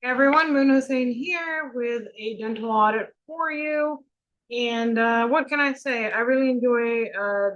Everyone, Moon Hussein here with a dental audit for you. And what can I say? I really enjoy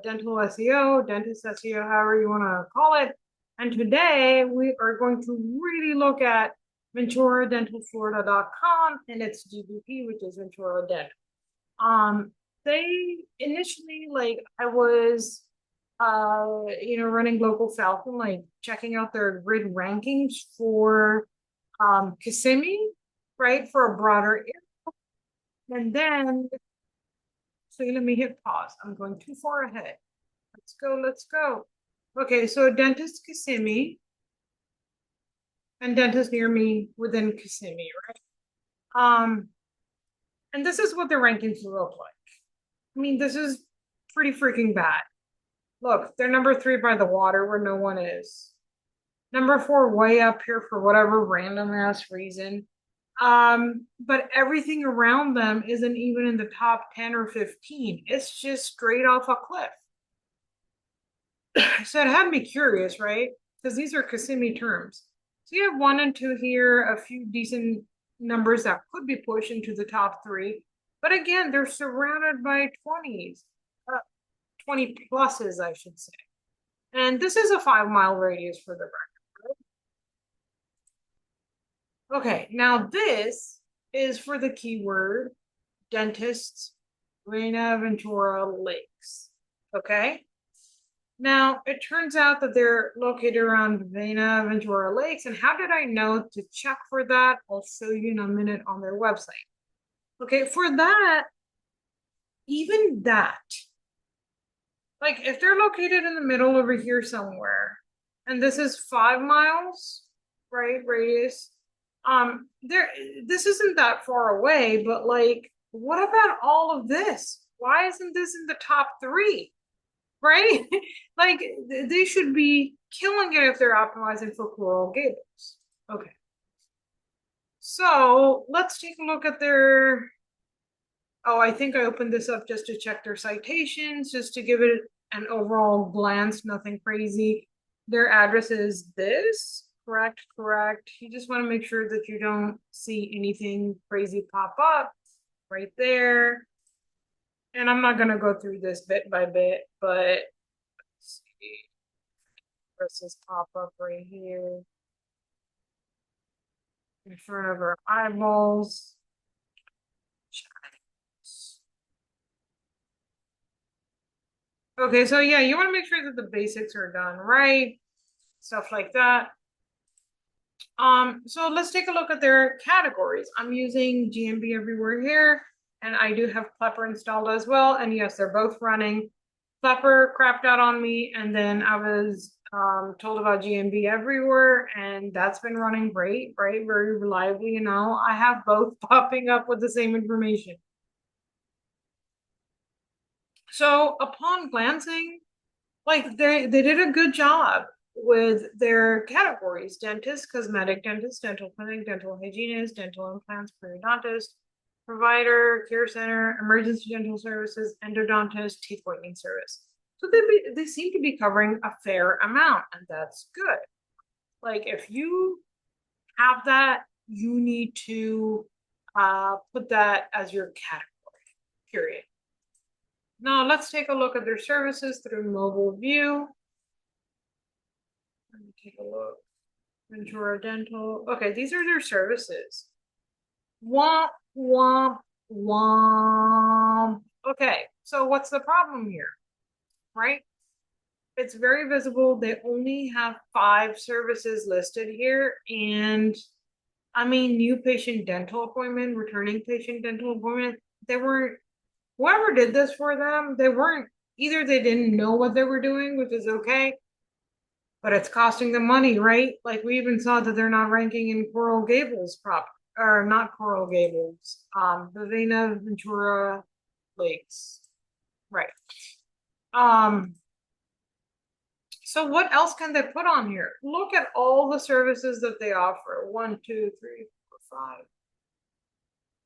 dental SEO, dentist SEO, however you want to call it. And today we are going to really look at VenturaDentalFlorida.com and its GBP, which is Ventura Dental. Um, they initially, I was running Local Falcon, like checking out their grid rankings for Kissimmee, right, for a broader area. And then, so let me hit pause. I'm going too far ahead. Let's go, let's go. Okay, so dentist Kissimmee and dentist near me within Kissimmee, right? And this is what the rankings look like. I mean, this is pretty freaking bad. Look, they're number 3 by the water where no one is. Number 4 way up here for whatever random ass reason. But everything around them isn't even in the top 10 or 15. It's just straight off a cliff. So it had me curious, right? Because these are Kissimmee terms. So you have 1 and 2 here, a few decent numbers that could be pushed into the top 3. But again, they're surrounded by 20s, 20 pluses, I should say. And this is a 5-mile radius for the record. Okay, now this is for the keyword dentists, Ventura Lakes. Okay. Now it turns out that they're located around Ventura Lakes. And how did I know to check for that? I'll show you in a minute on their website. Okay, for that, even that, like if they're located in the middle over here somewhere, and this is 5 miles, right, radius, there, this isn't that far away, but like, what about all of this? Why isn't this in the top 3? Right? Like they should be killing it if they're optimizing for Coral Gables. Okay. So let's take a look at their. Oh, I think I opened this up just to check their citations, just to give it an overall glance, nothing crazy. Their address is this. Correct, correct. You just want to make sure that you don't see anything crazy pop up right there. And I'm not going to go through this bit by bit, but let's see. Versus pop up right here in front of our eyeballs. Okay, so yeah, you want to make sure that the basics are done right, stuff like that. So let's take a look at their categories. I'm using GMB everywhere here, and I do have Klepper installed as well. And yes, they're both running. Klepper crapped out on me, and then I was told about GMB everywhere, and that's been running great, right? Very reliably. I have both popping up with the same information. So upon glancing, like they did a good job with their categories: dentist, cosmetic dentist, dental clinic, dental hygienist, dental implants, periodontist, provider, care center, emergency dental services, endodontist, teeth whitening service. So they seem to be covering a fair amount, and that's good. Like if you have that, you need to put that as your category, period. Now let's take a look at their services through mobile view. Let me take a look. Ventura Dental. Okay, these are their services. Womp, womp, womp. Okay, so what's the problem here, right? It's very visible. They only have 5 services listed here. And I mean, new patient dental appointment, returning patient dental appointment. They weren't, whoever did this for them, they weren't, either they didn't know what they were doing, which is okay, but it's costing them money, right? Like we even saw that they're not ranking in Coral Gables prop or not Coral Gables, the Ventura Lakes, right? Um, so what else can they put on here? Look at all the services that they offer. 1, 2, 3, 4, 5,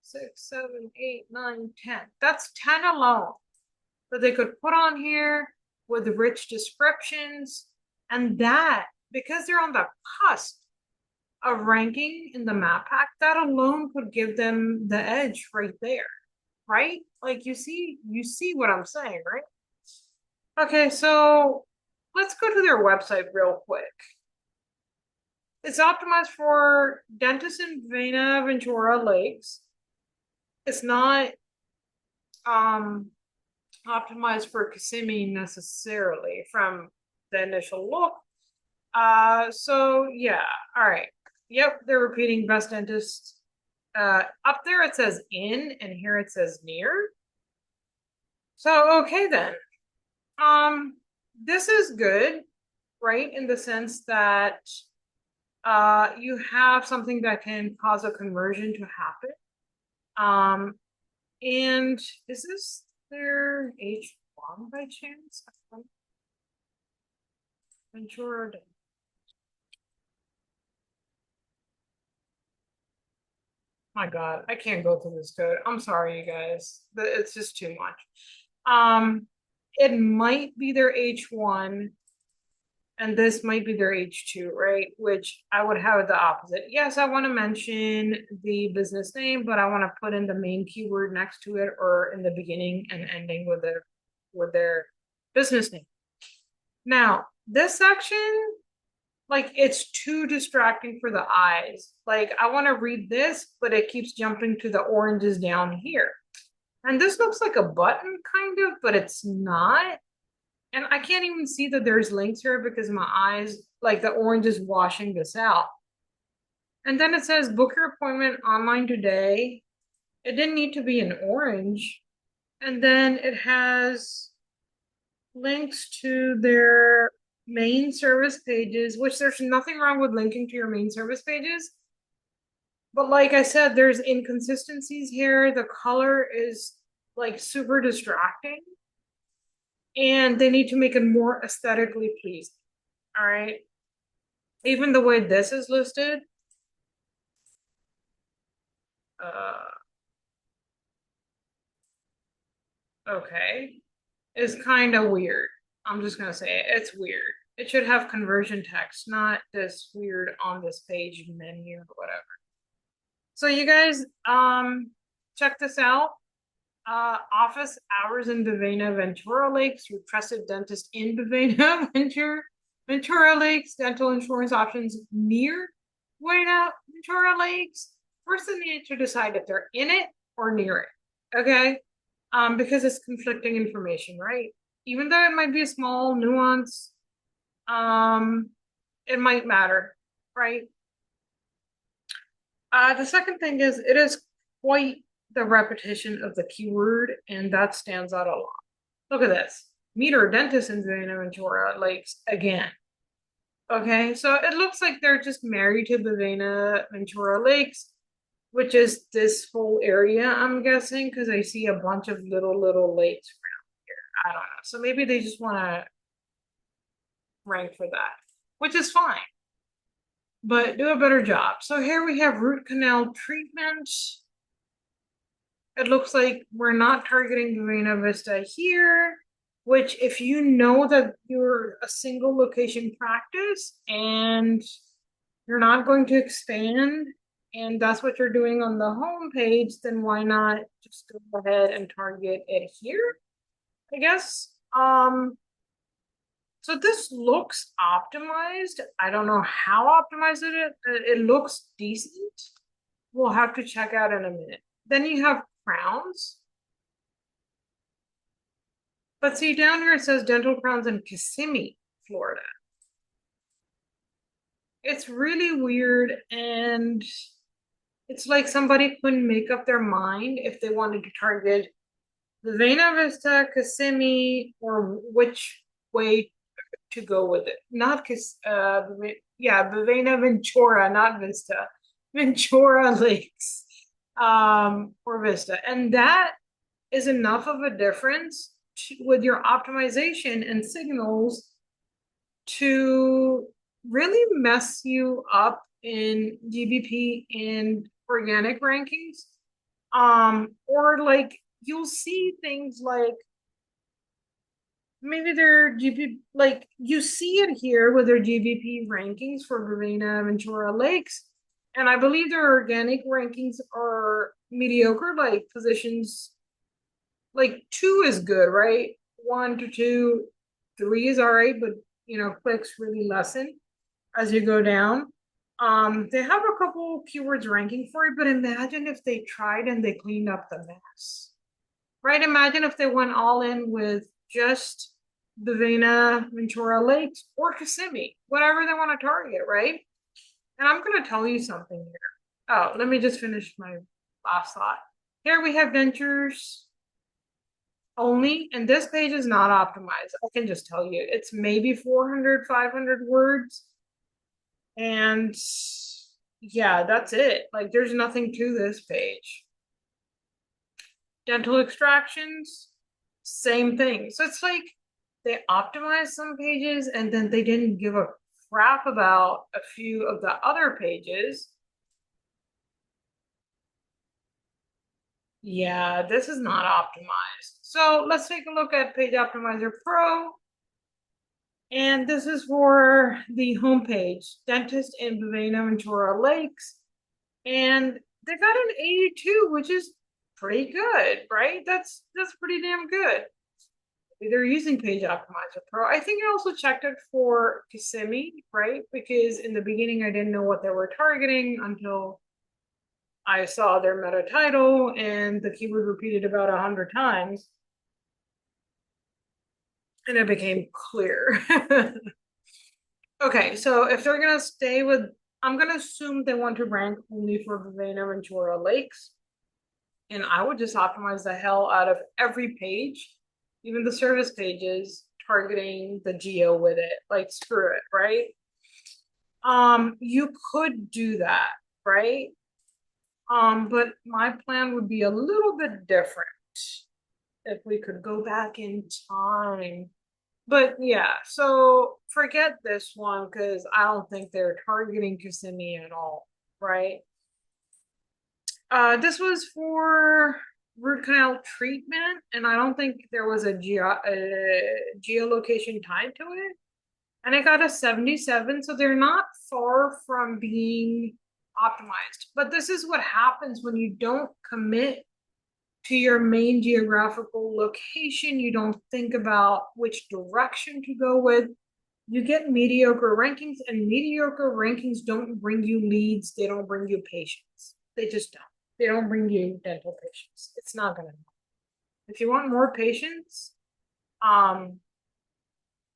6, 7, 8, 9, 10. That's 10 alone that they could put on here with rich descriptions. And that, because they're on the cusp of ranking in the map pack, that alone could give them the edge right there, right? Like you see what I'm saying, right? Okay, so let's go to their website real quick. It's optimized for dentists in Vena Ventura Lakes. It's not um optimized for Kissimmee necessarily from the initial look. So yeah, all right. Yep, they're repeating best dentist. Up there it says in, and here it says near. So okay then. Um, this is good, right? In the sense that you have something that can cause a conversion to happen. Um, and is this their H1 by chance? Ventura. My God, I can't go through this code. I'm sorry, you guys. It's just too much. It might be their H1 and this might be their H2, right? Which I would have the opposite. Yes, I want to mention the business name, but I want to put in the main keyword next to it or in the beginning and ending with their business name. Now, this section, like it's too distracting for the eyes. Like I want to read this, but it keeps jumping to the oranges down here. And this looks like a button kind of, but it's not. And I can't even see that there's links here because my eyes, like the orange is washing this out. And then it says book your appointment online today. It didn't need to be in orange. And then it has links to their main service pages, which there's nothing wrong with linking to your main service pages. But like I said, there's inconsistencies here. The color is like super distracting. And they need to make it more aesthetically pleasing. All right. Even the way this is listed, uh, okay, is kind of weird. I'm just gonna say it. It's weird. It should have conversion text, not this weird on this page menu or whatever. So you guys, check this out. Office hours in Bavena, Ventura Lakes, your trusted dentist in Bavena, Ventura Lakes, dental insurance options near Ventura Lakes. First, they need to decide if they're in it or near it. Okay. Because it's conflicting information, right? Even though it might be a small nuance, um, it might matter, right? The second thing is it is quite the repetition of the keyword, and that stands out a lot. Look at this. Meter dentist in Ventura Lakes again. Okay, so it looks like they're just married to Bavena Ventura Lakes, which is this whole area, I'm guessing, because I see a bunch of little lakes around here. I don't know. So maybe they just want to rank for that, which is fine, but do a better job. So here we have root canal treatment. It looks like we're not targeting Buena Vista here, which if you know that you're a single location practice and you're not going to expand and that's what you're doing on the home page, then why not just go ahead and target it here, I guess. So this looks optimized. I don't know how optimized it is. It looks decent. We'll have to check out in a minute. Then you have crowns. But see down here it says dental crowns in Kissimmee, Florida. It's really weird and it's like somebody couldn't make up their mind if they wanted to target the Vena Vista, Kissimmee, or which way to go with it. Not Vena Ventura, not Vista. Ventura Lakes, or Vista. And that is enough of a difference with your optimization and signals to really mess you up in GBP and organic rankings. Or like you'll see things like maybe their GP, like you see it here with their GBP rankings for Ravenna Ventura Lakes. And I believe their organic rankings are mediocre, like positions like 2 is good, right? 1 to 2, 3 is all right, but clicks really lessen as you go down. They have a couple keywords ranking for it, but imagine if they tried and they cleaned up the mess, right? Imagine if they went all in with just the Vena Ventura Lakes or Kissimmee, whatever they want to target, right? And I'm going to tell you something here. Oh, let me just finish my last thought. Here we have dentures only, and this page is not optimized. I can just tell you, it's maybe 400, 500 words. And yeah, that's it. Like, there's nothing to this page. Dental extractions, same thing. So it's like they optimized some pages and then they didn't give a crap about a few of the other pages. Yeah, this is not optimized. So let's take a look at Page Optimizer Pro. And this is for the homepage, dentist in Bavena Ventura Lakes. And they got an 82, which is pretty good, right? That's pretty damn good. They're using Page Optimizer Pro. I think I also checked it for Kissimmee, right? Because in the beginning I didn't know what they were targeting until I saw their meta title and the keyword repeated about 100 times. And it became clear. Okay, so if they're gonna stay with, I'm gonna assume they want to rank only for Bavena Ventura Lakes. And I would just optimize the hell out of every page, even the service pages, targeting the geo with it. Like, screw it, right? You could do that, right? But my plan would be a little bit different if we could go back in time. But yeah, so forget this one because I don't think they're targeting Kissimmee at all, right? This was for root canal treatment, and I don't think there was a geolocation tied to it. And I got a 77, so they're not far from being optimized. But this is what happens when you don't commit to your main geographical location. You don't think about which direction to go with. You get mediocre rankings, and mediocre rankings don't bring you leads. They don't bring you patients. They just don't. They don't bring you dental patients. It's not going to. If you want more patients, um,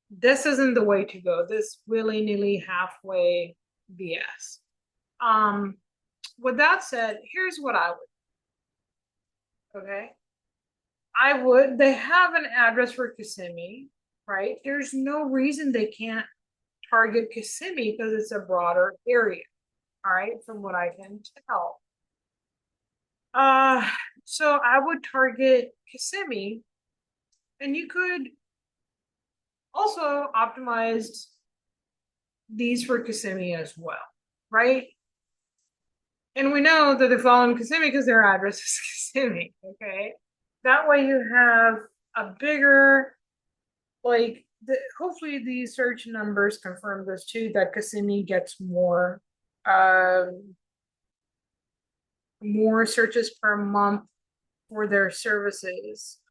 this isn't the way to go. This willy-nilly halfway BS. With that said, here's what I would. Okay, they have an address for Kissimmee, right? There's no reason they can't target Kissimmee because it's a broader area, all right, from what I can tell. Uh, so I would target Kissimmee, and you could also optimize these for Kissimmee as well, right? And we know that they fall in Kissimmee because their address is Kissimmee, okay? That way you have a bigger, like, hopefully these search numbers confirm this too, that Kissimmee gets more searches per month for their services,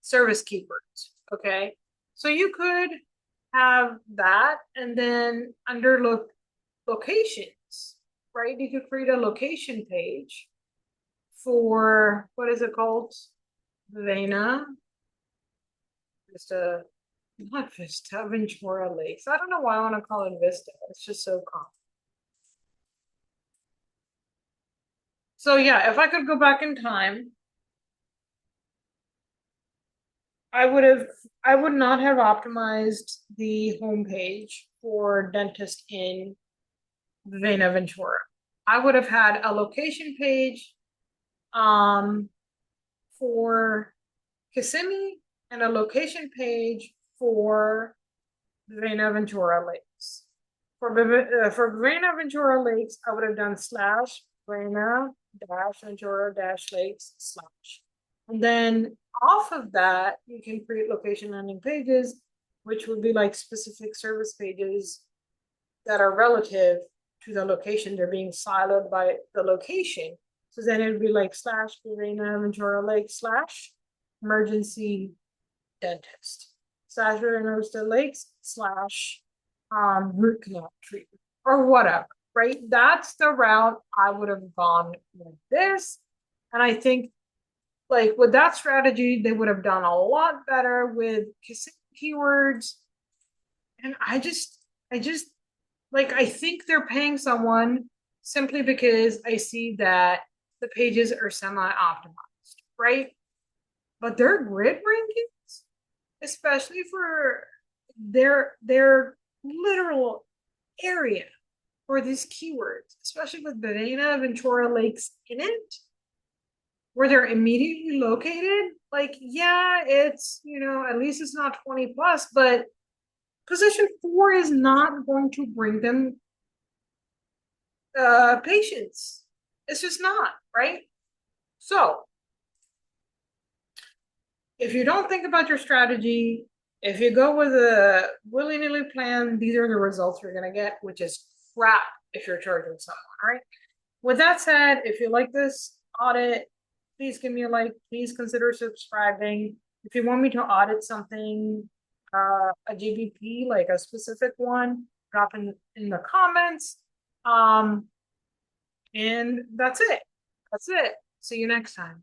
service keywords. Okay, so you could have that, and then under locations, right? You could create a location page for what is it called? Vena Vista, not Vista, Ventura Lakes. I don't know why I want to call it Vista. It's just so common. So yeah, if I could go back in time, I would not have optimized the homepage for dentist in Vena Ventura. I would have had a location page for Kissimmee and a location page for Vena Ventura Lakes. For Vena Ventura Lakes, I would have done /Vena Ventura Lakes / And then off of that, you can create location landing pages, which would be like specific service pages that are relative to the location. They're being siloed by the location. So then it would be like slash Verena Ventura Lake slash emergency dentist slash Verena Vista Lakes slash root canal treatment or whatever, right? That's the route I would have gone with this. And I think like with that strategy, they would have done a lot better with keywords. And I just like, I think they're paying someone simply because I see that the pages are semi-optimized, right? But their grid rankings, especially for their literal area for these keywords, especially with Banana Ventura Lakes in it, where they're immediately located, like, yeah, it's, at least it's not 20 plus, but position 4 is not going to bring them patients. It's just not, right? So if you don't think about your strategy, if you go with a willy-nilly plan, these are the results you're going to get, which is crap if you're charging someone, right? With that said, if you like this audit, please give me a like. Please consider subscribing. If you want me to audit something, a GBP, like a specific one, drop in the comments. And that's it. That's it. See you next time.